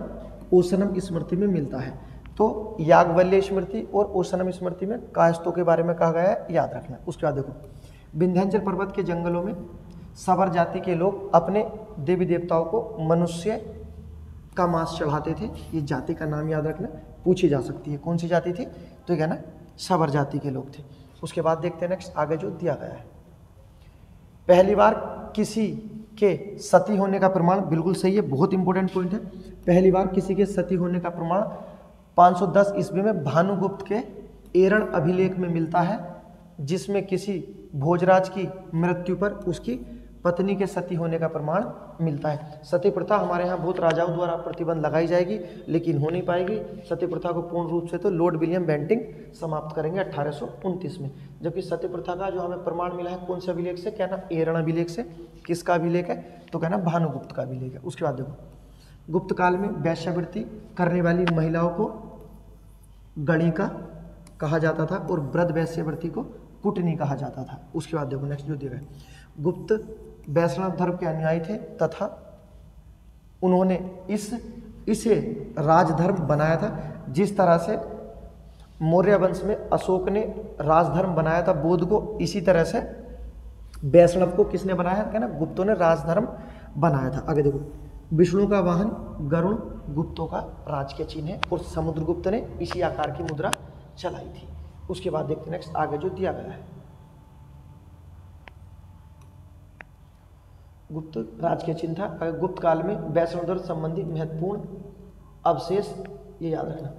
ओशनम स्मृति में मिलता है। तो याज्ञवल्क्य स्मृति और ओशनम स्मृति में कायस्थों के बारे में कहा गया है, याद रखना। उसके बाद देखो, विंध्याचल पर्वत के जंगलों में सवर जाति के लोग अपने देवी देवताओं को मनुष्य का मांस चढ़ाते थे। ये जाति का नाम याद रखना, पूछी जा सकती है, कौन सी जाति थी? तो क्या ना, सवर जाति के लोग थे। उसके बाद देखते हैं नेक्स्ट आगे जो दिया गया है। पहली बार किसी के सती होने का प्रमाण, बिल्कुल सही है, बहुत इंपॉर्टेंट पॉइंट है। पहली बार किसी के सती होने का प्रमाण 510 ईस्वी में भानुगुप्त के एरण अभिलेख में मिलता है, जिसमें किसी भोजराज की मृत्यु पर उसकी पत्नी के सती होने का प्रमाण मिलता है। सती प्रथा हमारे यहाँ बहुत राजाओं द्वारा प्रतिबंध लगाई जाएगी, लेकिन हो नहीं पाएगी। सती प्रथा को पूर्ण रूप से तो लॉर्ड विलियम बेंटिंग समाप्त करेंगे 1829 में। जबकि सती प्रथा का जो हमें प्रमाण मिला है कौन से अभिलेख से? क्या ना, एरण अभिलेख से। किसका अभिलेख है? तो क्या ना, भानुगुप्त का अभिलेख है। उसके बाद देखो, गुप्त काल में वेश्यावृत्ति करने वाली महिलाओं को गणिका कहा जाता था और वृद्ध वेश्यावृत्ति को कुटनी कहा जाता था। उसके बाद देखो नेक्स्ट जो दिया गया, गुप्त वैष्णव धर्म के अनुयायी थे तथा उन्होंने इसे राजधर्म बनाया था। जिस तरह से मौर्य वंश में अशोक ने राजधर्म बनाया था बौद्ध को, इसी तरह से वैष्णव को किसने बनाया था? ना, गुप्तों ने राजधर्म बनाया था। आगे देखो, विष्णु का वाहन गरुड़ गुप्तों का राज के चिन्ह है और समुद्रगुप्त ने इसी आकार की मुद्रा चलाई थी। उसके बाद देखते हैं नेक्स्ट आगे जो दिया गया है। गुप्त राज के चिन्ह था। गुप्त काल में वैष्णव धर्म संबंधी महत्वपूर्ण अवशेष, ये याद रखना,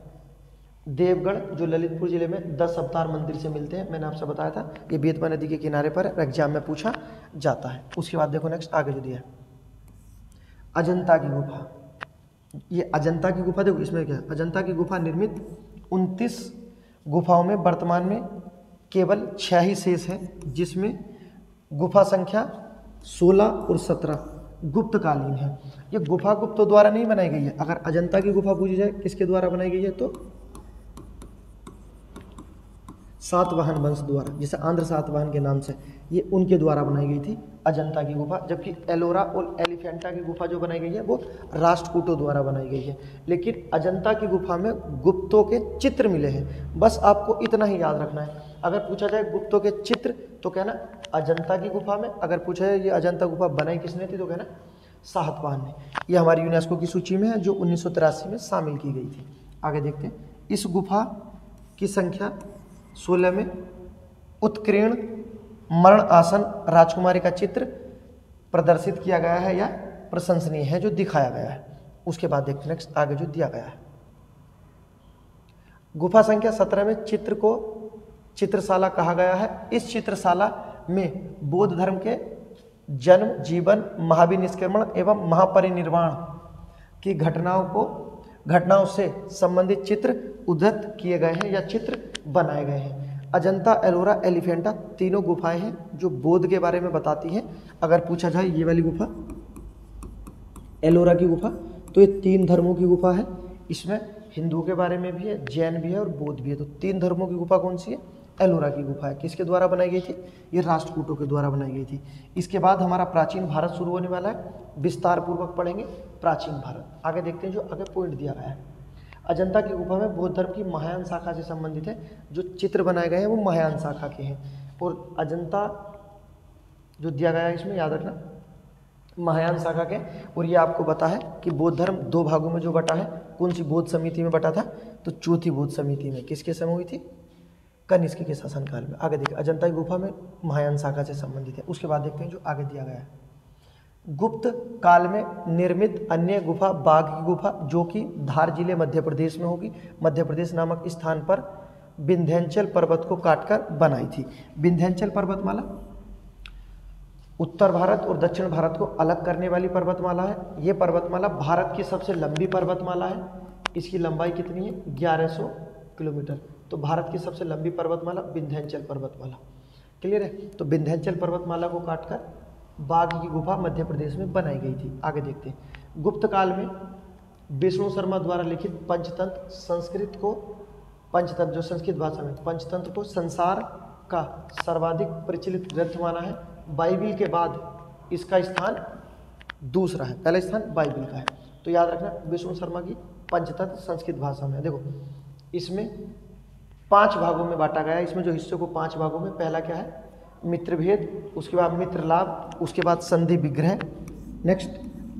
देवगढ़ जो ललितपुर जिले में 10 अवतार मंदिर से मिलते हैं, मैंने आपसे बताया था, ये बेतवा नदी के किनारे पर एग्जाम में पूछा जाता है। उसके बाद देखो नेक्स्ट आगे जो दिया है, अजंता की गुफा। ये अजंता की गुफा देखो, इसमें क्या है, अजंता की गुफा निर्मित 29 गुफाओं में वर्तमान में केवल 6 ही शेष है, जिसमें गुफा संख्या 16 और 17 गुप्तकालीन है। ये गुफा गुप्तों द्वारा नहीं बनाई गई है। अगर अजंता की गुफा पूछी जाए किसके द्वारा बनाई गई है, तो सातवाहन वंश द्वारा, जिसे आंध्र सातवाहन के नाम से, ये उनके द्वारा बनाई गई थी अजंता की गुफा। जबकि एलोरा और एलिफेंटा की गुफा जो बनाई गई है वो राष्ट्रकूटों द्वारा बनाई गई है। लेकिन अजंता की गुफा में गुप्तों के चित्र मिले हैं, बस आपको इतना ही याद रखना है। अगर पूछा जाए गुप्तों के चित्र तो कहना अजंता की गुफा में, अगर पूछा जाए ये अजंता गुफा बनाई किसने थी तो कहना सातवाहन ने। ये हमारी यूनेस्को की सूची में है जो 1983 में शामिल की गई थी। आगे देखते हैं, इस गुफा की संख्या 16 में उत्कीर्ण मरण आसन राजकुमारी का चित्र प्रदर्शित किया गया है या प्रशंसनीय है जो दिखाया गया है। उसके बाद देखते हैं नेक्स्ट आगे जो दिया गया है। गुफा संख्या 17 में चित्र को चित्रशाला कहा गया है। इस चित्रशाला में बौद्ध धर्म के जन्म, जीवन, महावीर निष्क्रमण एवं महापरिनिर्वाण की घटनाओं से संबंधित चित्र उद्धृत किए गए हैं या चित्र बनाए गए हैं। अजंता, एलोरा, एलिफेंटा तीनों गुफाएं हैं जो बौद्ध के बारे में बताती हैं। अगर पूछा जाए ये वाली गुफा एलोरा की गुफा तो ये 3 धर्मों की गुफा है। इसमें हिंदुओं के बारे में भी है, जैन भी है और बौद्ध भी है। तो 3 धर्मों की गुफा कौन सी है? एलोरा की गुफा है। किसके द्वारा बनाई गई थी? ये राष्ट्रकूटों के द्वारा बनाई गई थी। इसके बाद हमारा प्राचीन भारत शुरू होने वाला है, विस्तार पूर्वक पढ़ेंगे प्राचीन भारत। आगे देखते हैं जो आगे पॉइंट दिया गया है। अजंता की गुफा में बौद्ध धर्म की महायान शाखा से संबंधित है। जो चित्र बनाए गए हैं वो महायान शाखा के हैं। और अजंता जो दिया गया है इसमें याद रखना महायान शाखा के। और ये आपको पता है कि बौद्ध धर्म 2 भागों में जो बटा है, कौन सी बौद्ध समिति में बटा था? तो चौथी बौद्ध समिति में। किसके समय हुई थी? कनिष्क के शासनकाल में। आगे देखिए, अजंता की गुफा में महायान शाखा से संबंधित है। उसके बाद देखते हैं जो आगे दिया गया है। गुप्त काल में निर्मित अन्य गुफा बाघ की गुफा जो कि धार जिले मध्य प्रदेश में होगी। मध्य प्रदेश नामक स्थान पर विंध्याचल पर्वत को काटकर बनाई थी। विंध्याचल पर्वतमाला उत्तर भारत और दक्षिण भारत को अलग करने वाली पर्वतमाला है। ये पर्वतमाला भारत की सबसे लंबी पर्वतमाला है। इसकी लंबाई कितनी है? 1100 किलोमीटर। तो भारत की सबसे लंबी पर्वतमाला विंध्याचल पर्वतमाला। क्लियर है? तो विंध्याचल पर्वतमाला को काटकर बाघ की गुफा मध्य प्रदेश में बनाई गई थी। आगे देखते हैं। गुप्त काल में विष्णु शर्मा द्वारा लिखित पंचतंत्र जो संस्कृत भाषा में पंचतंत्र को संसार का सर्वाधिक प्रचलित ग्रंथ माना है। बाइबिल के बाद इसका स्थान दूसरा है, पहला स्थान बाइबिल का है। तो याद रखना विष्णु शर्मा की पंचतंत्र संस्कृत भाषा में। देखो इसमें 5 भागों में बांटा गया है। इसमें जो हिस्से को 5 भागों में, पहला क्या है? मित्रभेद, उसके बाद मित्र लाभ, उसके बाद संधि विग्रह, नेक्स्ट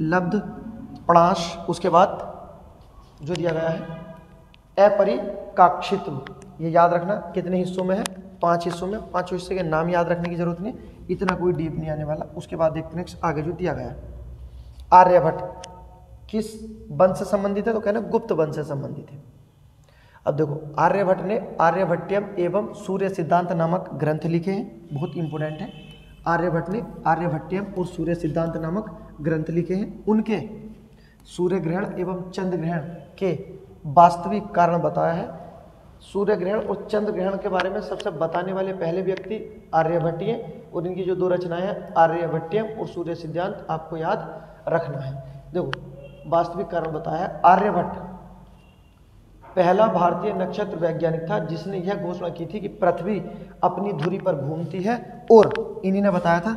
लब्ध प्रणाश, उसके बाद जो दिया गया है अपरिकाक्षित्व। ये याद रखना कितने हिस्सोों में है? 5 हिस्सों में। 5 हिस्से के नाम याद रखने की जरूरत नहीं, इतना कोई डीप नहीं आने वाला। उसके बाद देखते हैं नेक्स्ट आगे जो दिया गया है। आर्यभट्ट किस वंश से संबंधित है? तो कहना गुप्त वंश से संबंधित है। अब देखो आर्यभट्ट ने आर्यभट्टियम एवं सूर्य सिद्धांत नामक ग्रंथ लिखे हैं, बहुत इंपॉर्टेंट है। आर्यभट्ट ने आर्यभट्टियम और सूर्य सिद्धांत नामक ग्रंथ लिखे हैं। उनके सूर्य ग्रहण एवं चंद्र ग्रहण के वास्तविक कारण बताया है। सूर्य ग्रहण और चंद्र ग्रहण के बारे में सबसे बताने वाले पहले व्यक्ति आर्यभट्ट हैं। और इनकी जो 2 रचनाएं हैं आर्यभट्टियम और सूर्य सिद्धांत, आपको याद रखना है। देखो वास्तविक कारण बताया है। आर्यभट्ट पहला भारतीय नक्षत्र वैज्ञानिक था जिसने यह घोषणा की थी कि पृथ्वी अपनी धुरी पर घूमती है। और इन्हीं ने बताया था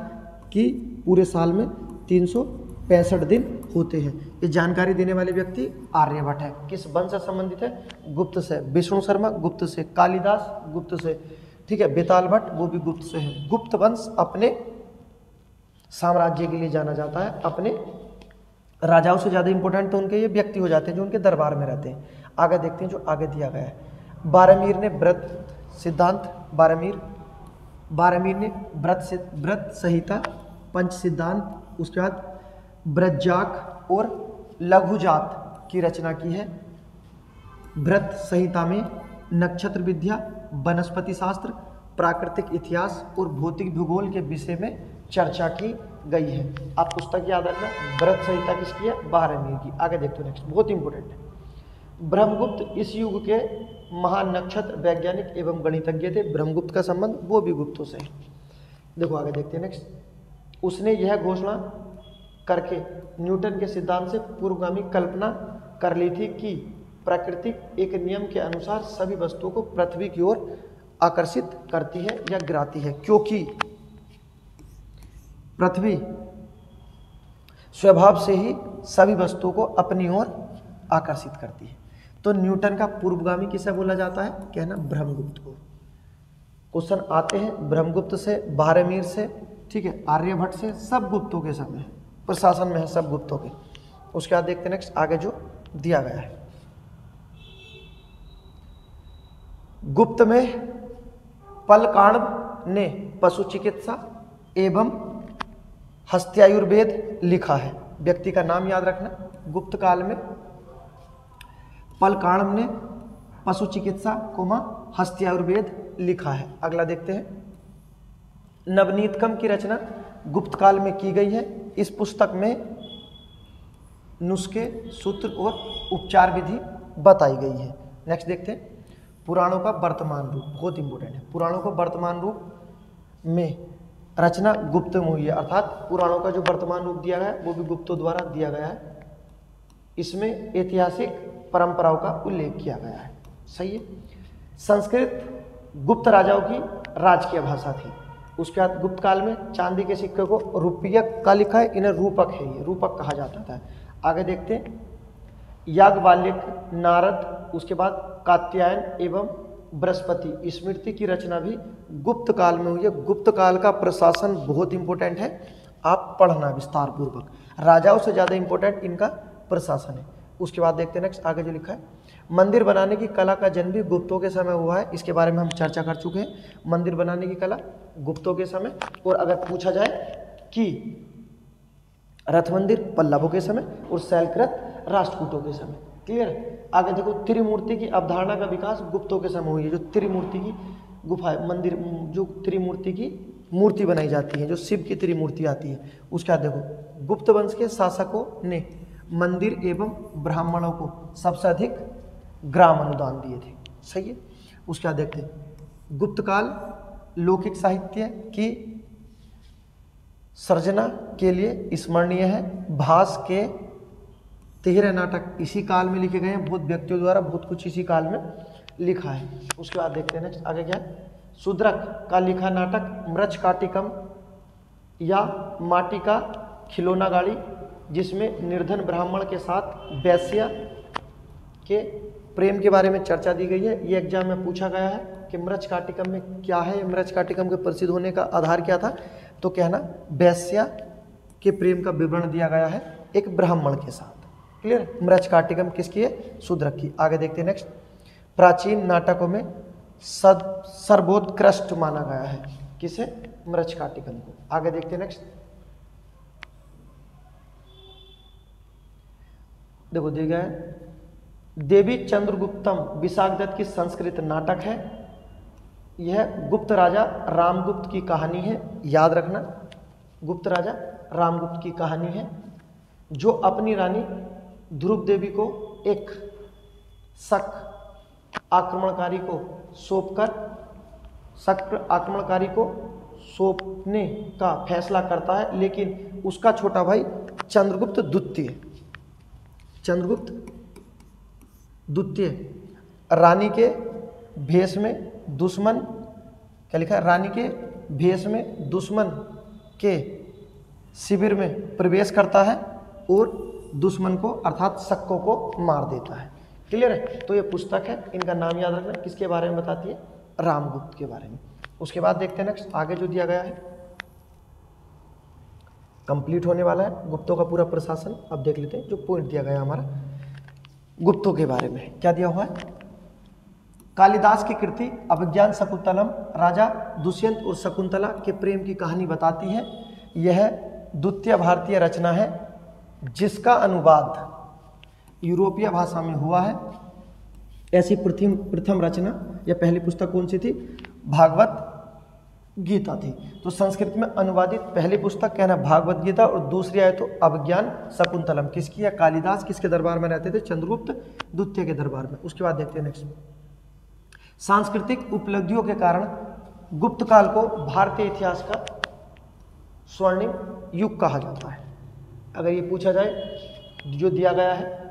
कि पूरे साल में 365 दिन होते हैं। ये जानकारी देने वाले व्यक्ति आर्यभट्ट है। किस वंश से संबंधित है? गुप्त से। विष्णु शर्मा गुप्त से, कालिदास गुप्त से, ठीक है, बेताल भट्ट वो भी गुप्त से है। गुप्त वंश अपने साम्राज्य के लिए जाना जाता है। अपने राजाओं से ज़्यादा इंपॉर्टेंट तो उनके ये व्यक्ति हो जाते हैं जो उनके दरबार में रहते हैं। आगे देखते हैं जो आगे दिया गया है। बारहमीर ने व्रत सिद्धांत, बारहमीर ने व्रत संहिता, पंच सिद्धांत, उसके बाद ब्रज्जाक और लघुजात की रचना की है। व्रत संहिता में नक्षत्र विद्या, वनस्पति शास्त्र, प्राकृतिक इतिहास और भौतिक भूगोल के विषय में चर्चा की गई है। आप पुस्तक याद रखना। व्रत संहिता किसकी है? बारहमीर की। आगे देखते हो नेक्स्ट, बहुत इंपॉर्टेंट है। ब्रह्मगुप्त इस युग के महान नक्षत्र वैज्ञानिक एवं गणितज्ञ थे। ब्रह्मगुप्त का संबंध वो भी गुप्तों से है। देखो आगे देखते हैं नेक्स्ट। उसने यह घोषणा करके न्यूटन के सिद्धांत से पूर्वगामी कल्पना कर ली थी कि प्रकृति एक नियम के अनुसार सभी वस्तुओं को पृथ्वी की ओर आकर्षित करती है या गिराती है, क्योंकि पृथ्वी स्वभाव से ही सभी वस्तुओं को अपनी ओर आकर्षित करती है। तो न्यूटन का पूर्वगामी किसे बोला जाता है? कहना ब्रह्मगुप्त को। क्वेश्चन आते हैं ब्रह्मगुप्त से, बारहमीर से, ठीक है, आर्यभट्ट से, सब गुप्तों के समय प्रशासन में है, सब गुप्तों के। उसके बाद देखते हैं नेक्स्ट आगे जो दिया गया है। गुप्त में पलकाणव ने पशु चिकित्सा एवं हस्त्यायुर्वेद लिखा है। व्यक्ति का नाम याद रखना। गुप्त काल में पलकाणव ने पशु चिकित्सा कोमा हस्त्यायुर्वेद लिखा है। अगला देखते हैं। नवनीतकम की रचना गुप्त काल में की गई है। इस पुस्तक में नुस्खे, सूत्र और उपचार विधि बताई गई है। नेक्स्ट देखते हैं। पुराणों का वर्तमान रूप, बहुत इंपॉर्टेंट है। पुराणों को वर्तमान रूप में रचना गुप्त में हुई है, अर्थात पुराणों का जो वर्तमान रूप दिया गया है वो भी गुप्तों द्वारा दिया गया है। इसमें ऐतिहासिक परंपराओं का उल्लेख किया गया है। सही है। संस्कृत गुप्त राजाओं की राजकीय भाषा थी। उसके बाद गुप्त काल में चांदी के सिक्के को रुपयक का लिखा है, इन्हें रूपक है, ये रूपक कहा जाता था। आगे देखते हैं। याज्ञवल्क्य, नारद, उसके बाद कात्यायन एवं बृहस्पति स्मृति की रचना भी गुप्त काल में हुई है। गुप्त काल का प्रशासन बहुत इंपॉर्टेंट है, आप पढ़ना विस्तार पूर्वक। राजाओं से ज़्यादा इंपॉर्टेंट इनका प्रशासन है। उसके बाद देखते हैं नेक्स्ट आगे जो लिखा है। मंदिर बनाने की कला का जन्म भी गुप्तों के समय हुआ है। इसके बारे में हम चर्चा कर चुके हैं। मंदिर बनाने की कला गुप्तों के समय। और अगर पूछा जाए कि रथ मंदिर पल्लवों के समय और शैलकृत राष्ट्रकूटों के समय। क्लियर है। आगे देखो। त्रिमूर्ति की अवधारणा का विकास गुप्तों के समय हुई है। जो त्रिमूर्ति की गुफा मंदिर, जो त्रिमूर्ति की मूर्ति बनाई जाती है, जो शिव की त्रिमूर्ति आती है, उसका देखो। गुप्त वंश के शासकों ने मंदिर एवं ब्राह्मणों को सबसे अधिक ग्राम अनुदान दिए थे। सही है। उसके बाद देखते हैं। गुप्त काल लौकिक साहित्य की सर्जना के लिए स्मरणीय है। भास के 13 नाटक इसी काल में लिखे गए हैं। बहुत व्यक्तियों द्वारा बहुत कुछ इसी काल में लिखा है। उसके बाद देखते हैं नेक्स्ट आगे क्या है। शूद्रक का लिखा नाटक मृच्छकाटिकम या माटी का खिलौना गाड़ी, जिसमें निर्धन ब्राह्मण के साथ वैश्या के प्रेम के बारे में चर्चा दी गई है। ये एग्जाम में पूछा गया है कि मृच्छकाटिकम में क्या है। मृच्छकाटिकम के प्रसिद्ध होने का आधार क्या था, तो कहना वैश्या के प्रेम का विवरण दिया गया है एक ब्राह्मण के साथ। क्लियर। मृच्छकाटिकम किसकी है, शूद्रक की। आगे देखते हैं नेक्स्ट। प्राचीन नाटकों में सर्वोत्कृष्ट माना गया है किसे, मृच्छकाटिकम को। आगे देखते हैं नेक्स्ट। देखो दिया गया है। देवी चंद्रगुप्तम विशाखदत्त की संस्कृत नाटक है। यह गुप्त राजा रामगुप्त की कहानी है। याद रखना, गुप्त राजा रामगुप्त की कहानी है, जो अपनी रानी ध्रुव देवी को एक शक आक्रमणकारी को सौंपने का फैसला करता है। लेकिन उसका छोटा भाई चंद्रगुप्त द्वितीय रानी के भेष में दुश्मन, क्या लिखा है, रानी के भेष में दुश्मन के शिविर में प्रवेश करता है और दुश्मन को अर्थात शक्कों को मार देता है। क्लियर है। तो ये पुस्तक है, इनका नाम याद रखना। किसके बारे में बताती है, रामगुप्त के बारे में। उसके बाद देखते हैं नेक्स्ट आगे जो दिया गया है। कंप्लीट होने वाला है गुप्तों का पूरा प्रशासन। अब देख लेते हैं जो पॉइंट दिया गया हमारा गुप्तों के बारे में। क्या दिया हुआ है। कालिदास की कृति अभिज्ञान शकुंतलम राजा दुष्यंत और शकुंतला के प्रेम की कहानी बताती है। यह द्वितीय भारतीय रचना है जिसका अनुवाद यूरोपीय भाषा में हुआ है। ऐसी प्रथम रचना या पहली पुस्तक कौन सी थी, भागवत गीता थी। तो संस्कृत में अनुवादित पहली पुस्तक कहना भागवत गीता, और दूसरी आए तो अभिज्ञान शकुंतलम किसकी है, कालिदास। किसके दरबार में रहते थे, चंद्रगुप्त द्वितीय के दरबार में। उसके बाद देखते हैं नेक्स्ट। सांस्कृतिक उपलब्धियों के कारण गुप्त काल को भारतीय इतिहास का स्वर्णिम युग कहा जाता है। अगर ये पूछा जाए जो दिया गया है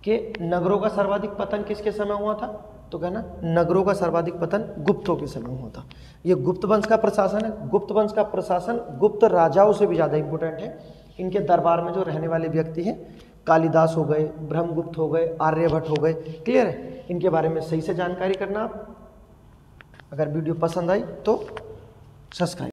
कि नगरों का सर्वाधिक पतन किसके समय हुआ था, तो कहना नगरों का सर्वाधिक पतन गुप्तों के समय हुआ था। ये गुप्त वंश का प्रशासन है। गुप्त वंश का प्रशासन गुप्त राजाओं से भी ज़्यादा इंपॉर्टेंट है। इनके दरबार में जो रहने वाले व्यक्ति हैं, कालिदास हो गए, ब्रह्मगुप्त हो गए, आर्यभट्ट हो गए। क्लियर है। इनके बारे में सही से जानकारी करना आप। अगर वीडियो पसंद आई तो सब्सक्राइब।